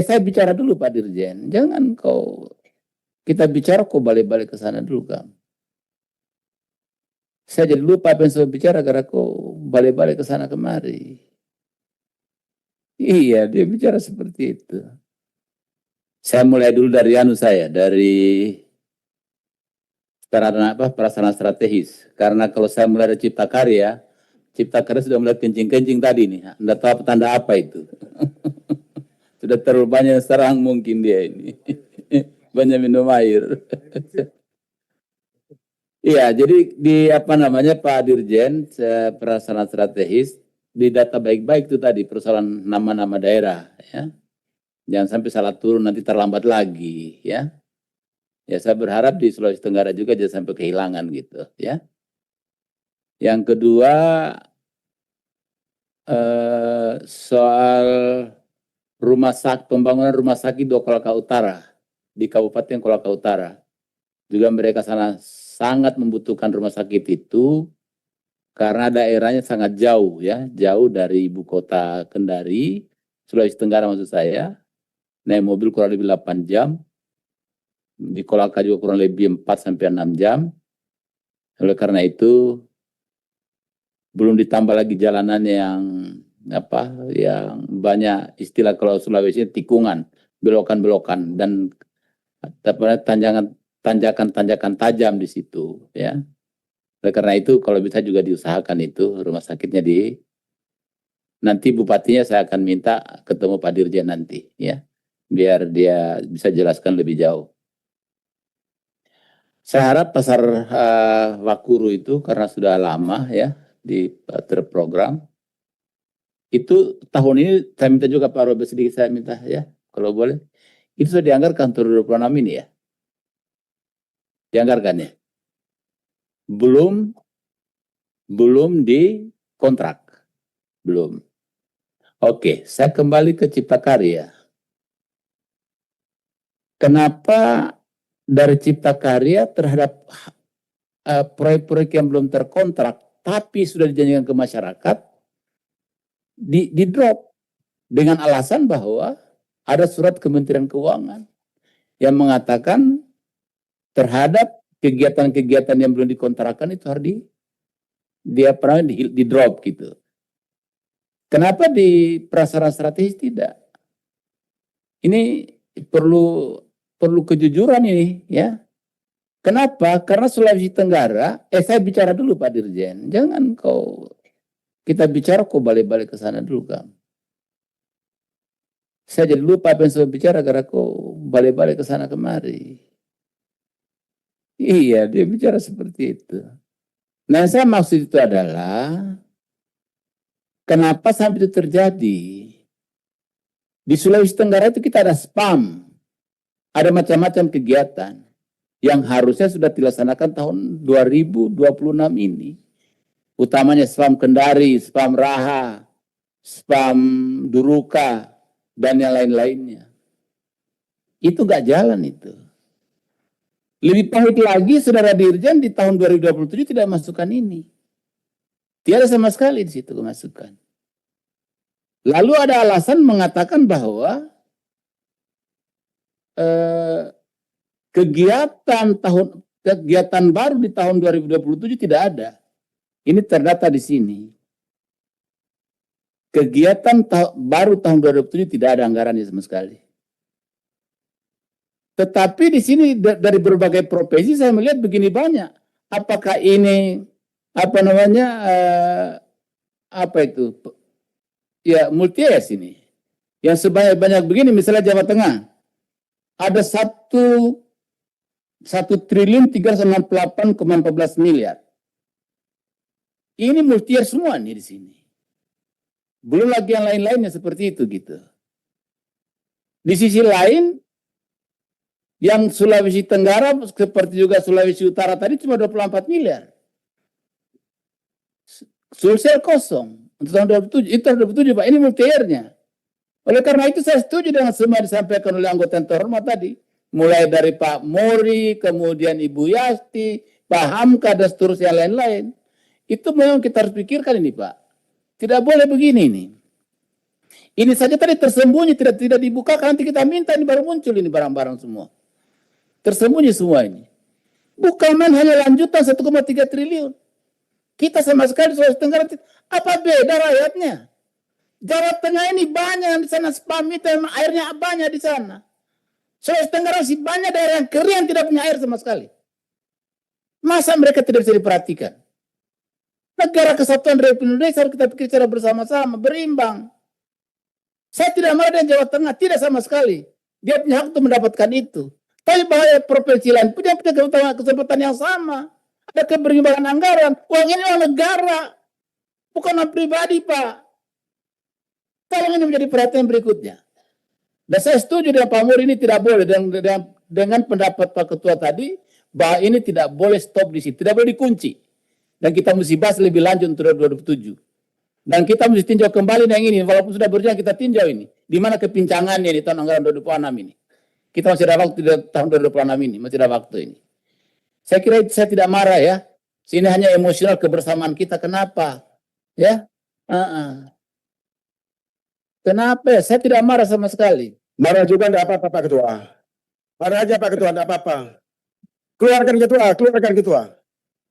saya bicara dulu Pak Dirjen. Jangan kita bicara kok balik-balik ke sana dulu Kang. Saya jadi lupa apa yang saya bicara karena kok balik-balik ke sana kemari. Iya, dia bicara seperti itu. Saya mulai dulu dari dari prasarana strategis. Karena kalau saya mulai dari cipta karya sudah mulai kencing-kencing tadi nih. Anda tahu tanda apa itu? Sudah terlalu banyak serang mungkin dia ini. Banyak minum air. Iya, jadi di Pak Dirjen prasarana strategis di data baik-baik itu tadi persoalan nama-nama daerah ya. Jangan sampai salah turun nanti terlambat lagi ya. Ya saya berharap di Sulawesi Tenggara juga jangan sampai kehilangan gitu ya. Yang kedua soal pembangunan rumah sakit di Kolaka Utara di Kabupaten Kolaka Utara. Juga mereka sangat membutuhkan rumah sakit itu karena daerahnya sangat jauh ya, jauh dari ibu kota Kendari, Sulawesi Tenggara maksud saya. Naik mobil kurang lebih 8 jam. Di Kolaka juga kurang lebih 4 sampai 6 jam. Oleh karena itu belum ditambah lagi jalanan yang banyak istilah kalau Sulawesi tikungan, belokan-belokan dan tanjakan tajam di situ ya. Oleh karena itu kalau bisa juga diusahakan itu rumah sakitnya nanti bupatinya saya akan minta ketemu Pak Dirjen nanti ya, biar dia bisa jelaskan lebih jauh. Saya harap pasar Wakuru itu karena sudah lama ya terprogram. Itu tahun ini saya minta juga Pak Robert sedikit saya minta ya, kalau boleh. Itu sudah dianggarkan tahun 2026 ini ya. Dianggarkan ya. Belum di kontrak. Belum. Oke, saya kembali ke Cipta Karya. Kenapa dari Cipta Karya terhadap proyek-proyek yang belum terkontrak tapi sudah dijanjikan ke masyarakat di drop dengan alasan bahwa ada surat Kementerian Keuangan yang mengatakan terhadap kegiatan-kegiatan yang belum dikontrakkan itu harus di drop gitu. Kenapa di prasarana strategis tidak? Ini perlu kejujuran ini ya. Kenapa? Karena Sulawesi Tenggara, saya bicara dulu Pak Dirjen. Jangan kita bicara kok balik-balik ke sana dulu Kang. Saya jadi lupa apa yang saya bicara karena kok balik-balik ke sana kemari. Iya, dia bicara seperti itu. Nah, saya maksud itu adalah kenapa sampai itu terjadi? Di Sulawesi Tenggara itu kita ada spam. Ada macam-macam kegiatan yang harusnya sudah dilaksanakan tahun 2026 ini. Utamanya spam Kendari, spam Raha, spam Duruka, dan yang lain-lainnya. Itu nggak jalan itu. Lebih pahit lagi, Saudara Dirjen di tahun 2027 tidak masukkan ini. Tiada sama sekali di situ kemasukan. Lalu ada alasan mengatakan bahwa kegiatan baru di tahun 2027 tidak ada. Ini terdata di sini. Kegiatan baru tahun 2027 tidak ada anggarannya sama sekali. Tetapi di sini dari berbagai profesi saya melihat begini banyak. Apakah ini multies ini. Yang sebanyak-banyak begini misalnya Jawa Tengah. Ada 1.368,14 miliar. Ini multies semua nih di sini. Belum lagi yang lain-lainnya seperti itu gitu. Di sisi lain, yang Sulawesi Tenggara seperti juga Sulawesi Utara tadi cuma 24 miliar. Sulsel kosong. Untuk tahun 2027, itu tahun 2027 Pak, ini multiernya. Oleh karena itu saya setuju dengan semua disampaikan oleh anggota yang terhormat tadi. Mulai dari Pak Mori, kemudian Ibu Yasti, Pak Hamka, dan seterusnya lain-lain. Itu memang kita harus pikirkan ini Pak. Tidak boleh begini nih. Ini saja tadi tersembunyi, tidak dibukakan, nanti kita minta, ini baru muncul ini barang-barang semua. Tersembunyi semua ini. Bukan hanya lanjutan 1,3 triliun. Kita sama sekali Sulawesi Tenggara, apa beda rakyatnya? Jawa Tengah ini banyak yang di sana spam itu, airnya banyak di sana. Sulawesi Tenggara masih banyak daerah yang kering yang tidak punya air sama sekali. Masa mereka tidak bisa diperhatikan? Negara Kesatuan Republik Indonesia harus kita pikir secara bersama-sama, berimbang. Saya tidak marah dengan Jawa Tengah, tidak sama sekali. Dia punya hak untuk mendapatkan itu. Tapi bahwa provinsi lain punya kesempatan yang sama. Ada keberimbangan anggaran. Uang ini uang negara, bukan uang pribadi, Pak. Tolong ini menjadi perhatian berikutnya. Dan saya setuju dengan Pak Mur, ini tidak boleh. Dengan pendapat Pak Ketua tadi, bahwa ini tidak boleh stop di situ, tidak boleh dikunci. Dan kita mesti bahas lebih lanjut untuk 2027. Dan kita mesti tinjau kembali yang ini, walaupun sudah berjalan kita tinjau ini. Di mana kepincangannya di tahun anggaran 2026 ini. Kita masih ada waktu di tahun 2026 ini, masih ada waktu ini. Saya kira saya tidak marah ya. Sini hanya emosional kebersamaan kita. Kenapa? Ya. Kenapa ya? Saya tidak marah sama sekali. Marah juga enggak apa-apa Pak Ketua. Marah aja Pak Ketua, enggak apa-apa. Keluarkan Ketua, keluarkan Ketua.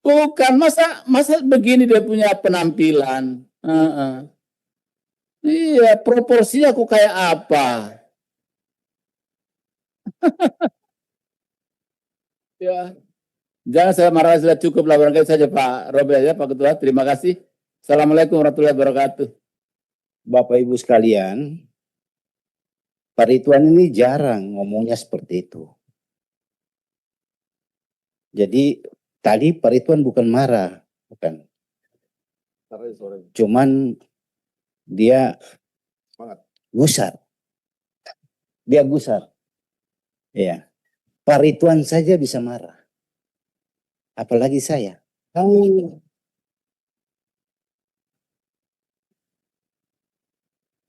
Bukan, masa begini dia punya penampilan. Iya, proporsinya aku kayak apa? Ya, jangan saya marah, sudah cukup lah, barangkali saja Pak Robert ya, Pak Ketua. Terima kasih. Assalamualaikum warahmatullahi wabarakatuh. Bapak Ibu sekalian, Pak Ridwan ini jarang ngomongnya seperti itu. Jadi tadi Pak Ridwan bukan marah, bukan. Cuman dia gusar. Dia gusar. Ya. Pak Ridwan saja bisa marah. Apalagi saya.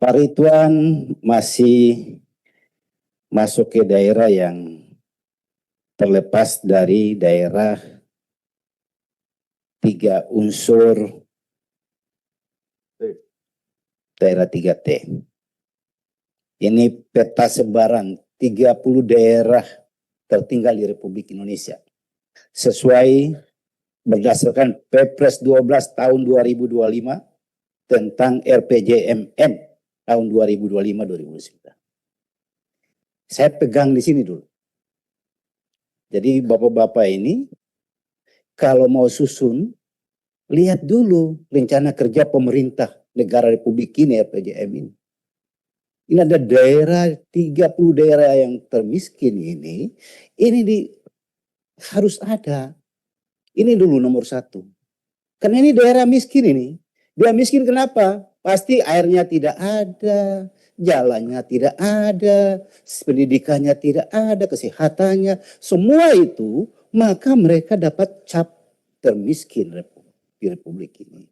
Pak Ridwan masih masuk ke daerah yang terlepas dari daerah 3 unsur daerah 3T. Ini peta sebaran 30 daerah tertinggal di Republik Indonesia. Sesuai berdasarkan Perpres 12 tahun 2025 tentang RPJMN tahun 2025-2029. Saya pegang di sini dulu. Jadi bapak-bapak ini kalau mau susun, lihat dulu rencana kerja pemerintah negara Republik ini, RPJM ini. Ini ada daerah, 30 daerah yang termiskin ini harus ada. Ini dulu nomor 1. Karena ini daerah miskin ini. Dia miskin kenapa? Pasti airnya tidak ada, jalannya tidak ada, pendidikannya tidak ada, kesehatannya. Semua itu, maka mereka dapat cap termiskin di Republik ini.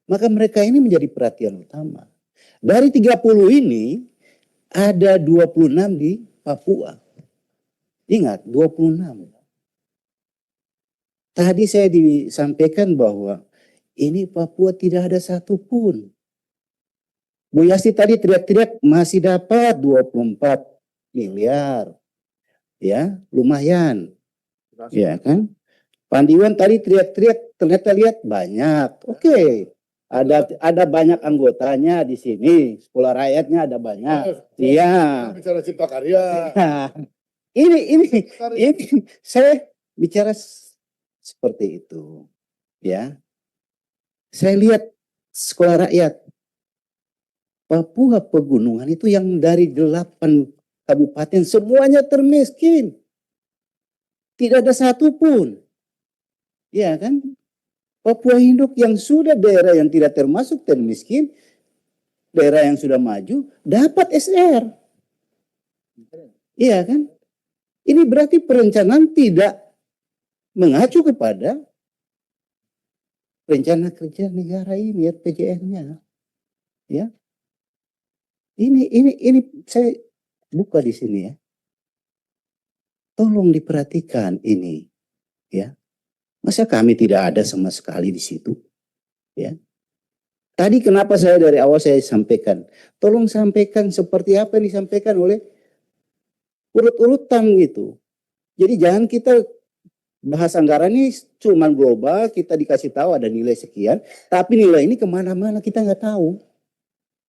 Maka mereka ini menjadi perhatian utama. Dari 30 ini, ada 26 di Papua. Ingat, 26. Tadi saya disampaikan bahwa ini Papua tidak ada satupun. Bu Yasti tadi teriak-teriak masih dapat 24 miliar. Ya, lumayan. Ya kan? Pandiwan tadi teriak-teriak, ternyata lihat banyak. Oke. Ada banyak anggotanya di sini. Sekolah rakyatnya ada banyak. Iya. Bicara cipta karya. Ini saya bicara seperti itu. Ya. Saya lihat sekolah rakyat Papua Pegunungan itu yang dari 8 kabupaten semuanya termiskin. Tidak ada satupun. Ya kan? Papua Induk yang sudah daerah yang tidak termasuk termiskin, daerah yang sudah maju, dapat SR. Iya kan? Ini berarti perencanaan tidak mengacu kepada rencana kerja negara ini, RPJM-nya. Ya. Ini saya buka di sini ya. Tolong diperhatikan ini, ya. Masa kami tidak ada sama sekali di situ, ya? Tadi kenapa saya dari awal saya sampaikan, tolong sampaikan seperti apa yang disampaikan oleh urut-urutan gitu. Jadi jangan kita bahas anggaran ini cuman global, kita dikasih tahu ada nilai sekian, tapi nilai ini kemana-mana kita nggak tahu.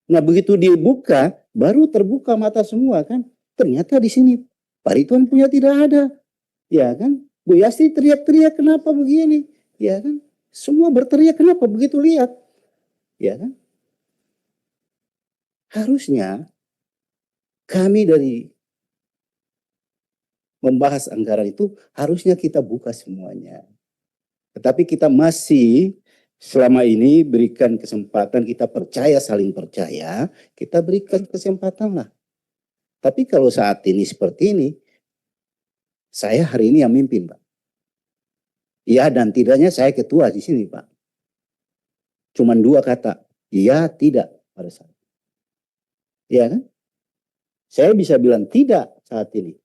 Nah begitu dibuka, baru terbuka mata semua kan. Ternyata di sini Pak Ridwan punya tidak ada, ya kan? Bu Yasti teriak-teriak kenapa begini, ya kan? Semua berteriak kenapa begitu lihat, ya kan? Harusnya kami dari membahas anggaran itu harusnya kita buka semuanya. Tetapi kita masih selama ini berikan kesempatan, kita percaya, saling percaya, kita berikan kesempatan lah. Tapi kalau saat ini seperti ini, saya hari ini yang mimpin, Pak. Ya dan tidaknya saya ketua di sini, Pak. Cuman 2 kata, iya tidak pada saat. Ya kan? Saya bisa bilang tidak saat ini.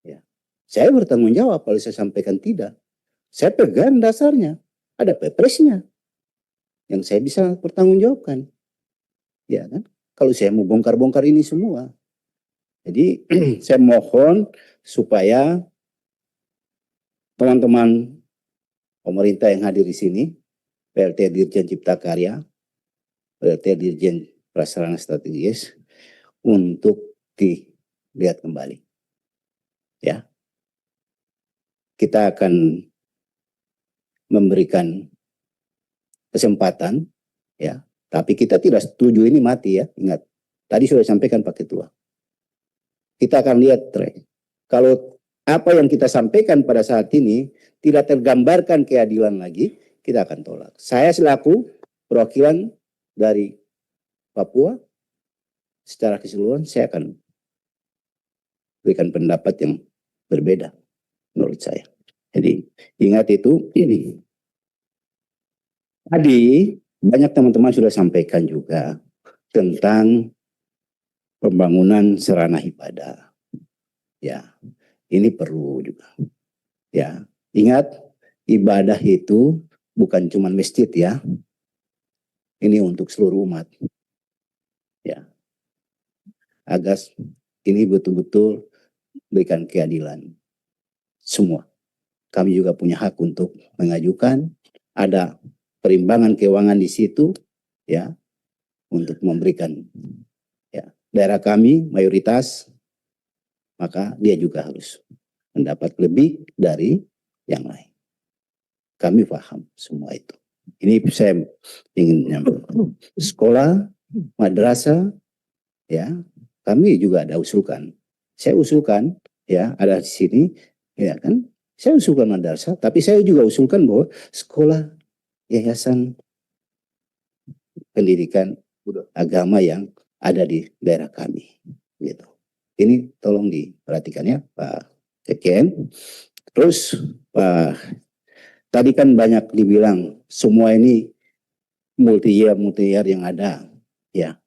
Ya. Saya bertanggung jawab kalau saya sampaikan tidak. Saya pegang dasarnya. Ada pepresnya. Yang saya bisa pertanggungjawabkan. Ya kan? Kalau saya mau bongkar-bongkar ini semua. Jadi saya mohon supaya teman-teman pemerintah yang hadir di sini, PLT Dirjen Cipta Karya, PLT Dirjen Prasarana Strategis, untuk dilihat kembali. Ya. Kita akan memberikan kesempatan, ya. Tapi kita tidak setuju ini mati ya, ingat. Tadi sudah sampaikan Pak Ketua. Kita akan lihat track. Kalau apa yang kita sampaikan pada saat ini tidak tergambarkan keadilan lagi, kita akan tolak. Saya selaku perwakilan dari Papua, secara keseluruhan saya akan berikan pendapat yang berbeda menurut saya. Jadi ingat itu ini. Tadi banyak teman-teman sudah sampaikan juga tentang pembangunan sarana ibadah. Ya, ini perlu juga. Ya, ingat ibadah itu bukan cuma masjid ya. Ini untuk seluruh umat. Ya. Agar ini betul-betul berikan keadilan semua. Kami juga punya hak untuk mengajukan, ada perimbangan keuangan di situ ya untuk memberikan ya daerah kami mayoritas, maka dia juga harus mendapat lebih dari yang lain. Kami paham semua itu. Ini saya ingin menyampaikan. Sekolah, madrasah, ya kami juga ada usulkan. Saya usulkan ya ada di sini, ya kan? Saya usulkan madrasah, tapi saya juga usulkan bahwa sekolah, yayasan pendidikan agama yang ada di daerah kami, gitu. Ini tolong diperhatikan ya Pak Sekjen. Terus Pak, tadi kan banyak dibilang semua ini multi year yang ada, ya.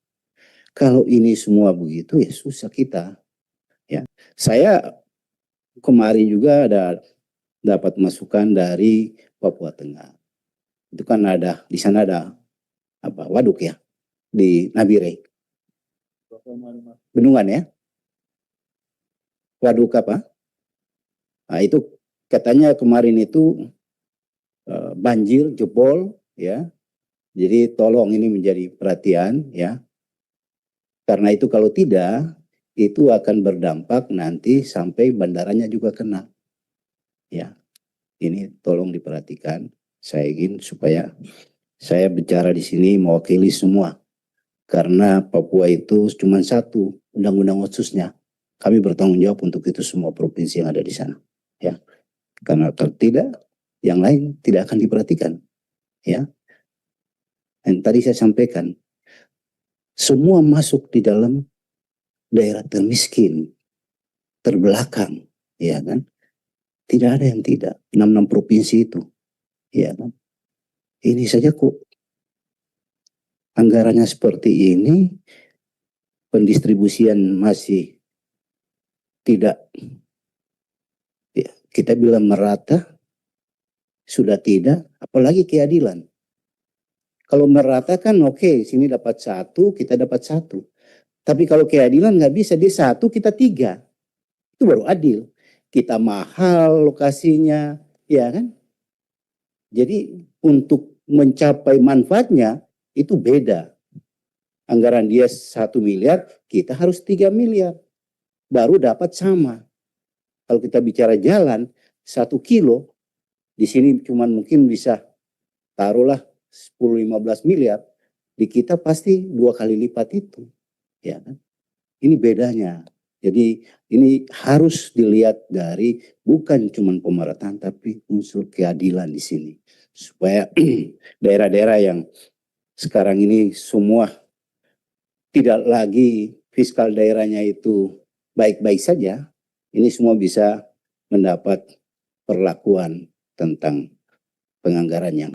Kalau ini semua begitu ya susah kita, ya. Saya kemarin juga ada dapat masukan dari Papua Tengah. Itu kan ada di sana ada apa waduk ya di Nabire. Bendungan ya. Waduk apa? Nah, itu katanya kemarin itu banjir jebol ya. Jadi tolong ini menjadi perhatian ya. Karena itu kalau tidak itu akan berdampak nanti sampai bandaranya juga kena. Ya. Ini tolong diperhatikan. Saya ingin supaya saya bicara di sini mewakili semua. Karena Papua itu cuma satu undang-undang khususnya. Kami bertanggung jawab untuk itu semua provinsi yang ada di sana. Ya. Karena kalau tidak, yang lain tidak akan diperhatikan. Ya. Dan tadi saya sampaikan, semua masuk di dalam daerah termiskin, terbelakang, ya kan? Tidak ada yang tidak. 66 provinsi itu, ya kan? Ini saja kok anggarannya seperti ini, pendistribusian masih tidak, ya, kita bilang merata, sudah tidak, apalagi keadilan. Kalau meratakan oke, sini dapat 1, kita dapat 1. Tapi kalau keadilan nggak bisa, dia 1, kita 3. Itu baru adil. Kita mahal lokasinya, ya kan? Jadi untuk mencapai manfaatnya itu beda. Anggaran dia 1 miliar, kita harus 3 miliar. Baru dapat sama. Kalau kita bicara jalan, 1 kilo, di sini cuma mungkin bisa taruhlah 10-15 miliar. Di kita pasti 2 kali lipat itu. Ya kan? Ini bedanya. Jadi ini harus dilihat dari bukan cuma pemerataan tapi unsur keadilan di sini. Supaya daerah-daerah yang sekarang ini semua tidak lagi fiskal daerahnya itu baik-baik saja, ini semua bisa mendapat perlakuan tentang penganggaran yang